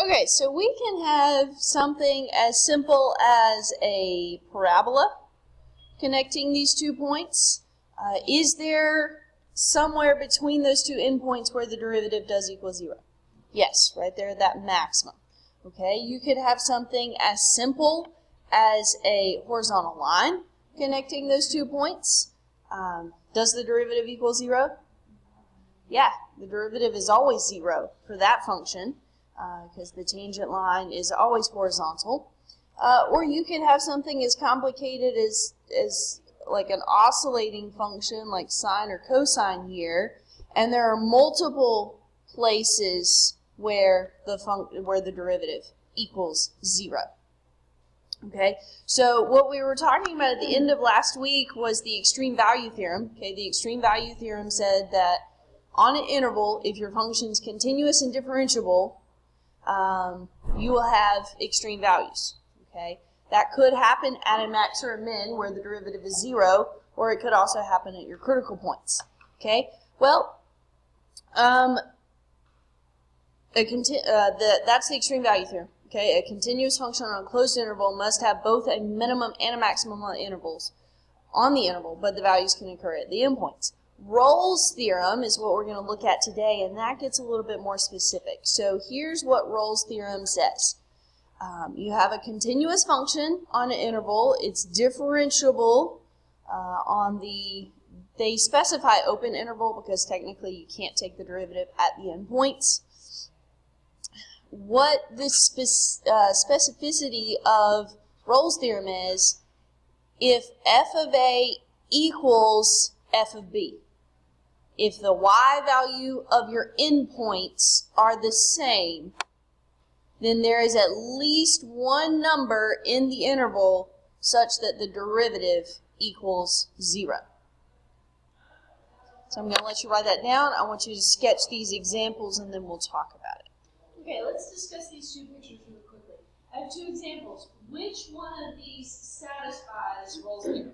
Okay, so we can have something as simple as a parabola connecting these 2 points. Is there somewhere between those 2 endpoints where the derivative does equal 0? Yes, right there at that maximum. Okay, you could have something as simple as a horizontal line connecting those 2 points. Does the derivative equal 0? Yeah, the derivative is always 0 for that function because the tangent line is always horizontal. Or you can have something as complicated as like an oscillating function like sine or cosine here, and there are multiple places where the derivative equals 0. Okay, so what we were talking about at the end of last week was the extreme value theorem. Okay, the extreme value theorem said that on an interval, if your function is continuous and differentiable, you will have extreme values. Okay, that could happen at a max or a min where the derivative is 0, or it could also happen at your critical points. Okay, well, that's the extreme value theorem. Okay, a continuous function on a closed interval must have both a minimum and a maximum on the interval, but the values can occur at the endpoints. Rolle's theorem is what we're going to look at today, and that gets a little bit more specific. So here's what Rolle's theorem says. You have a continuous function on an interval. It's differentiable they specify open interval because technically you can't take the derivative at the endpoints. What the specificity of Rolle's theorem is, if f of a equals f of b, if the y value of your endpoints are the same, then there is at least one number in the interval such that the derivative equals 0. So I'm going to let you write that down. I want you to sketch these examples and then we'll talk about it. Okay, let's discuss these 2 pictures really quickly. I have 2 examples. Which one of these satisfies Rolle's theorem?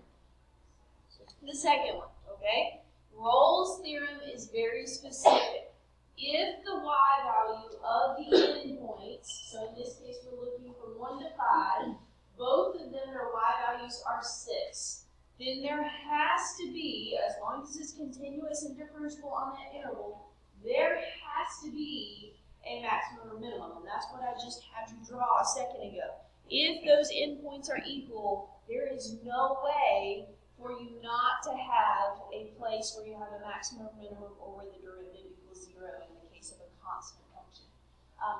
The second one, okay? Rolle's theorem is very specific. If the y value of the endpoints, so in this case we're looking from 1 to 5, both of them, their y values are 6, then there has to be, as long as it's continuous and differentiable on that interval, there has to be a maximum or minimum, and that's what I just had to draw a second ago. If those endpoints are equal, there is no way for you not to have a place where you have a maximum or minimum or where the derivative equals 0 in the case of a constant function.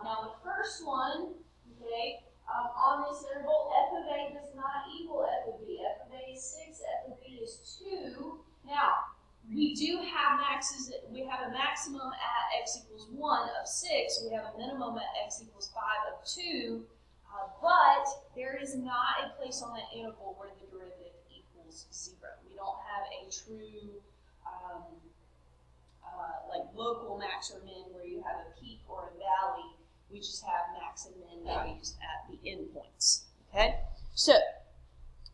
Now the first one, okay, on this interval, f of a does not equal f of b. F of a is 6, f of b is 2. Now, we do have maxes. We have a maximum at x equals 1 of 6. We have a minimum at x equals 5 of 2. But there is not a place on that interval where the derivative equals 0. We don't have a true like local max or min where you have a peak or a valley. We just have max and min values at the endpoints. Okay? So,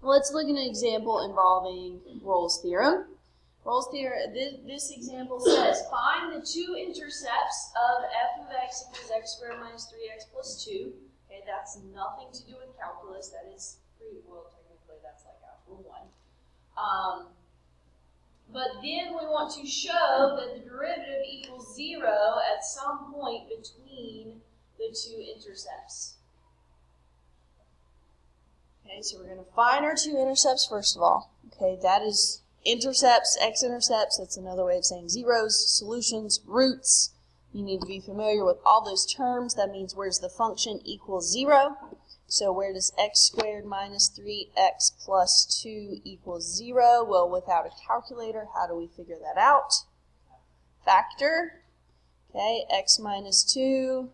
let's look at an example involving Rolle's theorem. Rolle's theorem, this example says, find the 2 intercepts of f of x equals x squared minus 3x plus 2. Okay, that's nothing to do with calculus. That is well, technically that's like algebra 1. But then we want to show that the derivative equals 0 at some point between the 2 intercepts. Okay, so we're going to find our 2 intercepts first of all. Okay, that is intercepts, x-intercepts, that's another way of saying zeros, solutions, roots. You need to be familiar with all those terms. That means where's the function equals 0. So where does x squared minus 3x plus 2 equals 0? Well, without a calculator, how do we figure that out? Factor. Okay, x minus 2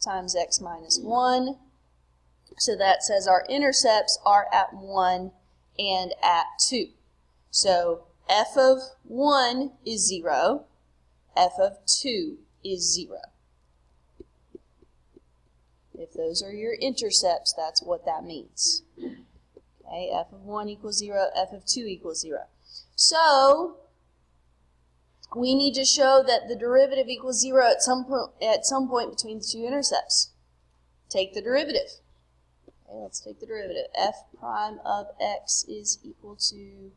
times x minus 1. So that says our intercepts are at 1 and at 2. So f of 1 is 0, f of 2 is 0. If those are your intercepts, that's what that means. Okay, f of 1 equals 0, f of 2 equals 0. So we need to show that the derivative equals 0 at some point between the 2 intercepts. take the derivative. Okay, let's take the derivative. F prime of x is equal to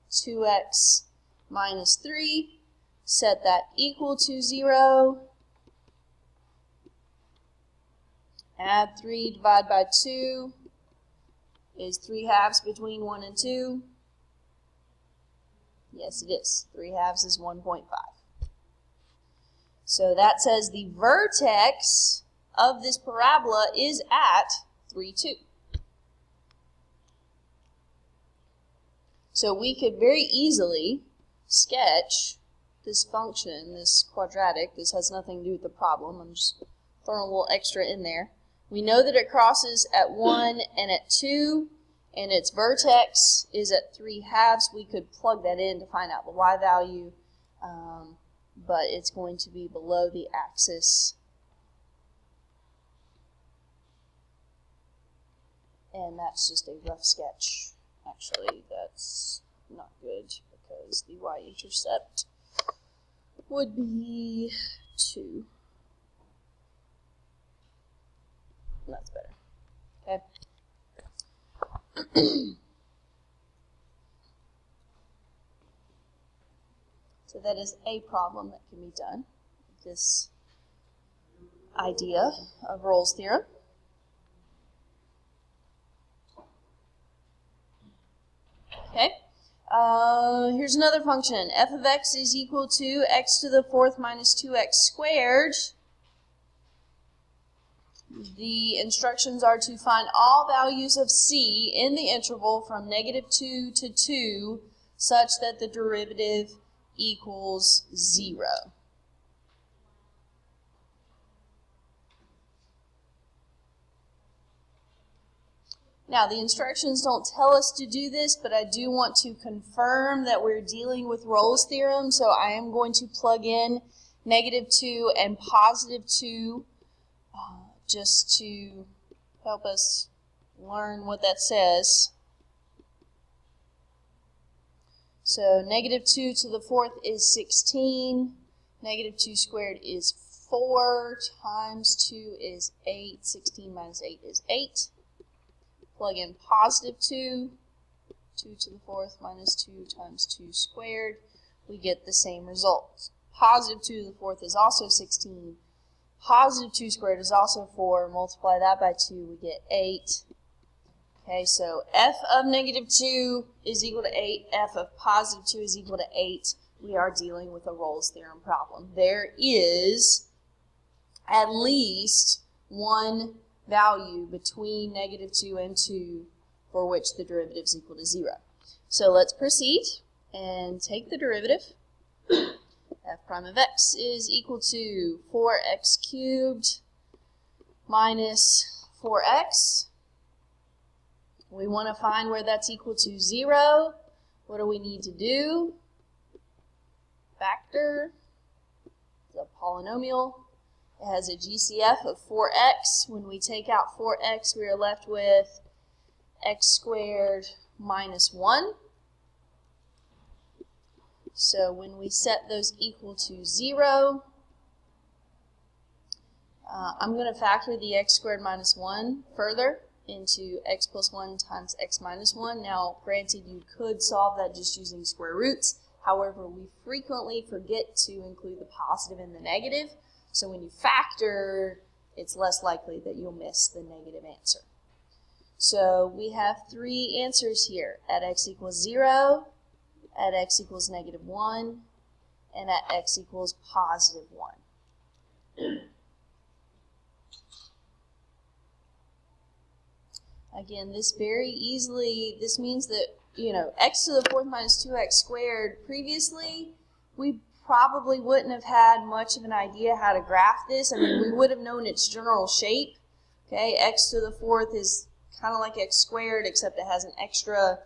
2x minus 3. Set that equal to 0. Add 3, divide by 2 is 3/2 between 1 and 2. Yes, it is. 3/2 is 1.5. So that says the vertex of this parabola is at 3, 2. So we could very easily sketch this function, this quadratic. This has nothing to do with the problem. I'm just throwing a little extra in there. We know that it crosses at 1 and at 2, and its vertex is at 3/2. We could plug that in to find out the y value, but it's going to be below the axis. And that's just a rough sketch. Actually, that's not good because the y-intercept would be 2. That's better. Okay. So that is a problem that can be done with this idea of Rolle's theorem. Okay. Here's another function. F of x is equal to x to the 4th minus 2x squared. The instructions are to find all values of c in the interval from -2 to 2 such that the derivative equals 0. Now, the instructions don't tell us to do this, but I do want to confirm that we're dealing with Rolle's theorem, so I am going to plug in -2 and +2 just to help us learn what that says. So -2 to the 4th is 16, -2 squared is 4, times 2 is 8, 16 minus 8 is 8. Plug in +2, 2 to the 4th minus 2 times 2 squared, we get the same result. +2 to the 4th is also 16. +2 squared is also 4. Multiply that by 2, we get 8. Okay, so f of -2 is equal to 8. F of +2 is equal to 8. We are dealing with a Rolle's theorem problem. There is at least one value between -2 and 2 for which the derivative is equal to 0. So let's proceed and take the derivative. F prime of x is equal to 4x cubed minus 4x. We want to find where that's equal to 0. What do we need to do? Factor the polynomial. It has a GCF of 4x. When we take out 4x, we are left with x squared minus 1. So when we set those equal to 0, I'm going to factor the x squared minus 1 further into x plus 1 times x minus 1. Now, granted, you could solve that just using square roots. However, we frequently forget to include the positive and the negative. So when you factor, it's less likely that you'll miss the negative answer. So we have 3 answers here. At x equals 0, at x equals -1, and at x equals +1. Again, this means that, x to the 4th minus 2x squared, previously, we probably wouldn't have had much of an idea how to graph this. I mean, we would have known its general shape. Okay, x to the 4th is kind of like x squared, except it has an extra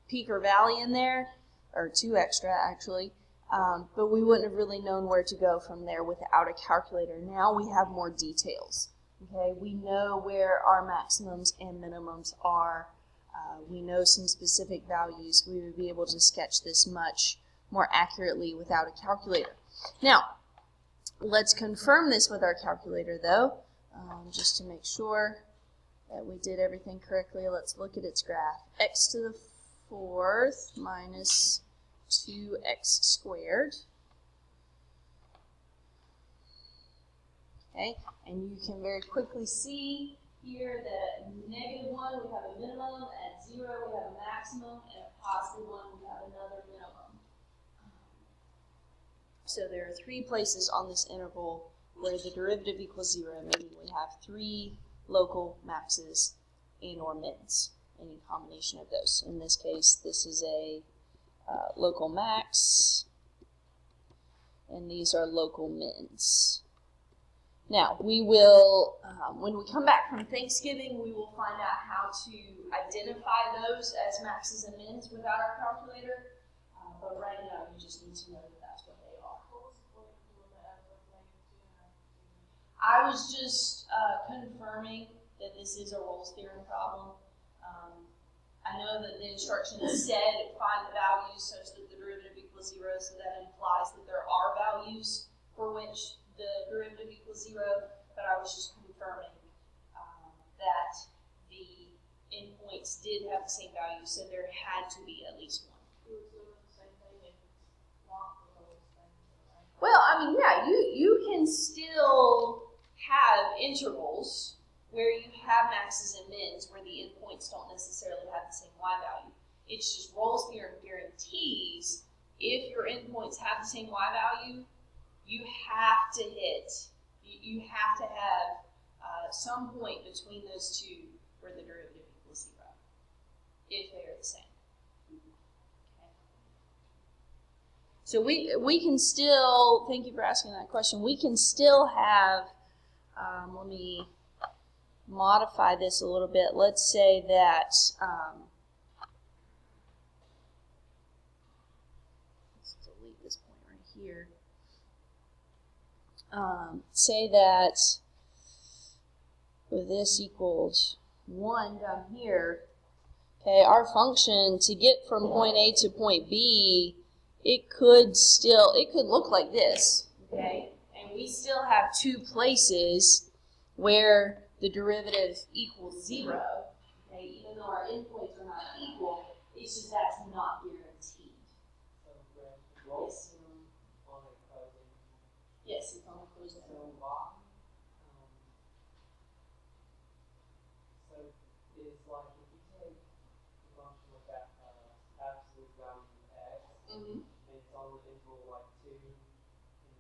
peak or valley in there, or 2 extra actually, but we wouldn't have really known where to go from there without a calculator. Now we have more details. Okay, we know where our maximums and minimums are. We know some specific values. We would be able to sketch this much more accurately without a calculator. Now, let's confirm this with our calculator though. just to make sure that we did everything correctly. Let's look at its graph. X to the fourth minus 2x squared. Okay, and you can very quickly see here that at -1 we have a minimum, at 0 we have a maximum, and at +1 we have another minimum. So there are 3 places on this interval where the derivative equals 0, meaning we have 3 local maxes and or mins, any combination of those. In this case, this is a local max, and these are local mins. Now, we will, when we come back from Thanksgiving, we will find out how to identify those as maxes and mins without our calculator, but right now you just need to know that that's what they are. I was just confirming that this is a Rolle's theorem problem. I know that the instructions said find the values such that the derivative equals 0, so that implies that there are values for which the derivative equals 0, but I was just confirming that the endpoints did have the same value, so there had to be at least one. Well, I mean, yeah, you can still have intervals where you have maxes and mins where the endpoints don't necessarily have the same y value. It's just Rolle's theorem guarantees if your endpoints have the same y value, you have to have some point between those two where the derivative equals 0, if they are the same. Okay. So we can still, thank you for asking that question, we can still have, let me modify this a little bit. Let's say that, let's delete this point right here. Say that this equals 1 down here. Okay, our function to get from point A to point B, it could look like this. Okay, and we still have 2 places where the derivative equals 0. Okay, even though our endpoints are not equal, it's just that's not guaranteed. Yes. Yes, it's on the closed interval. So it's like if you take a function with that absolute value of x, and it's on the interval like 2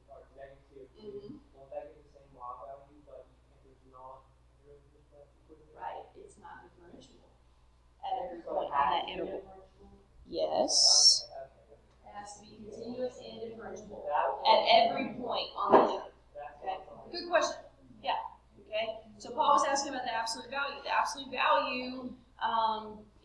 or -2, won't that get the same y value, but if it's not derivative, that's equivalent? Right, it's not differentiable at every point on that interval. Yes. It has to be continuous and differentiable at every point on the interval. Okay. Good question. Yeah. Okay. So Paul was asking about the absolute value. The absolute value,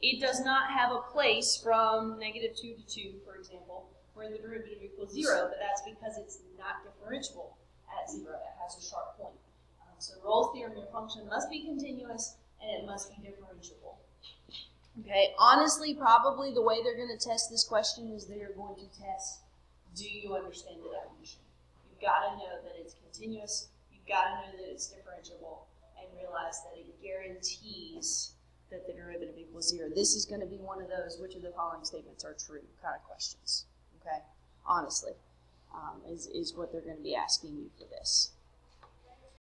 it does not have a place from -2 to 2, for example, where the derivative equals 0, but that's because it's not differentiable at 0. It has a sharp point. So Rolle's theorem, your function must be continuous and it must be differentiable. Okay, honestly, probably the way they're going to test this question is they're going to test, do you understand the definition? You've got to know that it's continuous, you've got to know that it's differentiable, and realize that it guarantees that the derivative equals 0. This is going to be one of those, which of the following statements are true kind of questions. Okay, honestly, is what they're going to be asking you for this.